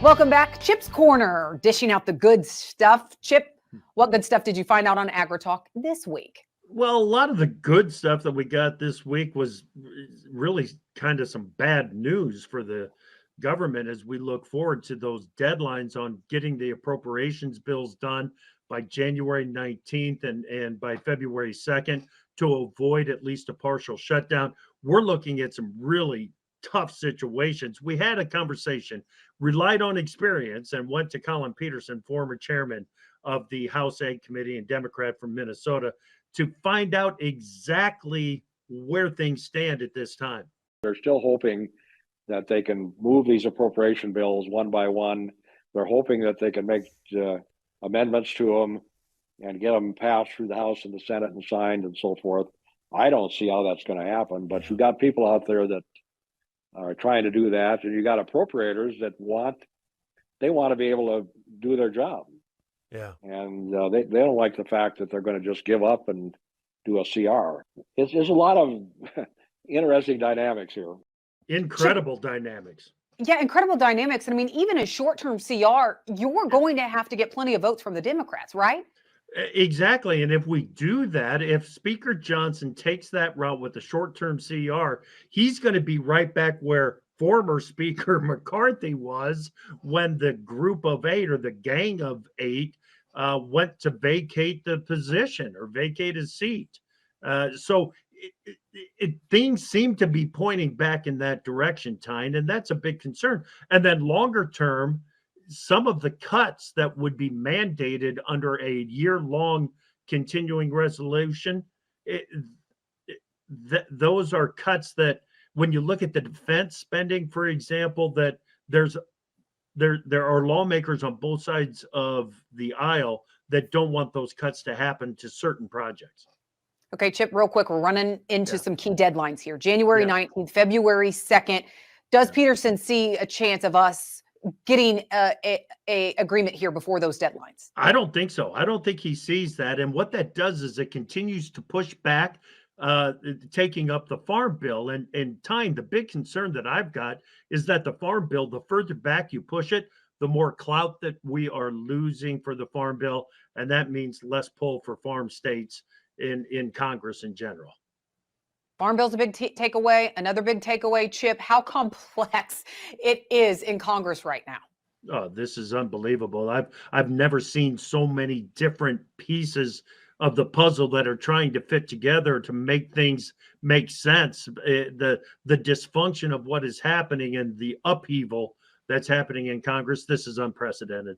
Welcome back. Chip's Corner, dishing out the good stuff. Chip, what good stuff did you find out on AgriTalk this week? Well, a lot of the good stuff that we got this week was really kind of some bad news for the government as we look forward to those deadlines on getting the appropriations bills done by January 19th and by February 2nd to avoid at least a partial shutdown. We're looking at some really tough situations. We had a conversation, relied on experience, and went to Colin Peterson, former chairman of the House Ag Committee and Democrat from Minnesota, to find out exactly where things stand at this time. They're still hoping that they can move these appropriation bills one by one. They're hoping that they can make amendments to them and get them passed through the House and the Senate and signed and so forth. I don't see how that's going to happen, but you got people out there that are trying to do that, and you got appropriators that want to be able to do their job. Yeah. And they don't like the fact that they're going to just give up and do a CR. There's a lot of interesting dynamics here. Incredible dynamics. Yeah, incredible dynamics. And I mean, even a short-term CR, you're going to have to get plenty of votes from the Democrats, right? Exactly. And if we do that, if Speaker Johnson takes that route with the short-term CR, he's going to be right back where former Speaker McCarthy was when the group of eight or the gang of eight went to vacate the position or vacate his seat. So things seem to be pointing back in that direction, Tyne, and that's a big concern. And then longer term, some of the cuts that would be mandated under a year-long continuing resolution, those are cuts that, when you look at the defense spending, for example, that there are lawmakers on both sides of the aisle that don't want those cuts to happen to certain projects. Okay, Chip, real quick, we're running into some key deadlines here. January 19th, February 2nd. Does Peterson see a chance of us getting a agreement here before those deadlines? I don't think so. I don't think he sees that. And what that does is it continues to push back taking up the farm bill. And Tyne, the big concern that I've got is that the farm bill, the further back you push it, the more clout that we are losing for the farm bill. And that means less pull for farm states in Congress in general. Farm bill's a big takeaway. Another big takeaway, Chip, how complex it is in Congress right now. Oh, this is unbelievable. I've never seen so many different pieces of the puzzle that are trying to fit together to make things make sense. The dysfunction of what is happening and the upheaval that's happening in Congress, this is unprecedented.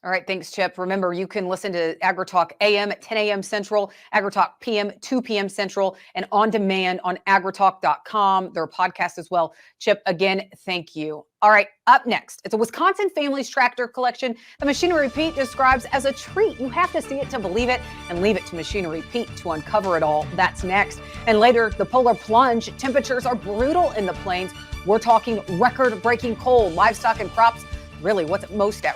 All right, thanks, Chip. Remember, you can listen to AgriTalk AM at 10 a.m. Central, AgriTalk PM, 2 p.m. Central, and on demand on agritalk.com. There are podcasts as well. Chip, again, thank you. All right, up next, it's a Wisconsin Families Tractor Collection that Machinery Pete describes as a treat. You have to see it to believe it, and leave it to Machinery Pete to uncover it all. That's next. And later, the polar plunge. Temperatures are brutal in the plains. We're talking record-breaking cold. Livestock and crops, really, what's most at risk?